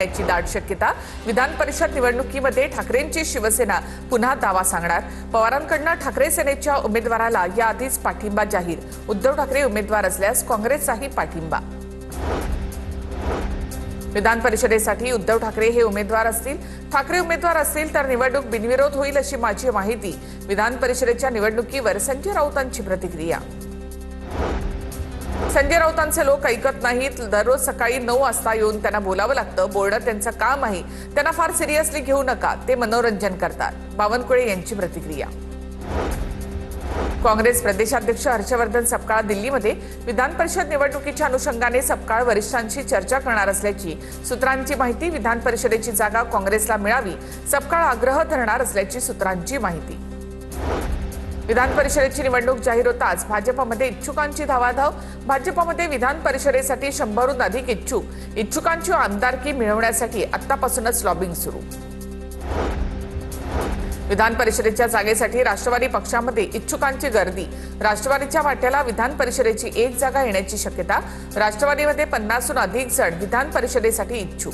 याची दाट शक्यता। विधान परिषद निवडणुकीमध्ये ठाकरेंची शिवसेना पुन्हा दावा सांगणार। पवारांकडून ठाकरे सेनेच्या उमेदवाराला याआधीच पाठिंबा जाहीर। उद्धव ठाकरे उमेदवार असल्यास काँग्रेसचाही पाठिंबा। विधान परिषदेसाठी उद्धव ठाकरे हे उमेदवार असतील। ठाकरे उमेदवार असतील तर निवडणूक बिनविरोध होईल अशी माझी माहिती। विधान परिषदेच्या निवडणुकीवर संजय राऊतांची प्रतिक्रिया। संजय राऊतांचे लोक ऐकत नाहीत। दररोज सकाळी 9 वाजता येऊन त्यांना बोलावं लागतं। बोलणं त्यांचं काम आहे। त्यांना फार सिरियसली घेऊ नका, ते मनोरंजन करतात। बावनकुळे यांची प्रतिक्रिया। काँग्रेस प्रदेशाध्यक्ष हर्षवर्धन सपकाळ दिल्लीमध्ये विधान परिषद निवडणुकीच्या अनुषंगाने सपकाळ वरिष्ठांशी चर्चा करणार असल्याची सूत्रांची माहिती। विधान परिषदेची जागा काँग्रेसला मिळावी सपकाळ आग्रह धरणार असल्याची सूत्रांची माहिती। विधान परिषदेची निवडणूक जाहीर होताच भाजपमध्ये इच्छुकांची धावाधाव। भाजपमध्ये विधान परिषदेसाठी 100हून अधिक इच्छुकांची आमदारकी मिळवण्यासाठी आतापासूनच लॉबिंग सुरू। विधान परिषदेच्या जागेसाठी राष्ट्रवादी पक्षामध्ये इच्छुकांची गर्दी। राष्ट्रवादीच्या वाट्याला विधान परिषदेची 1 जागा येण्याची शक्यता। राष्ट्रवादीमध्ये 50हून अधिक जण विधान परिषदेसाठी इच्छुक।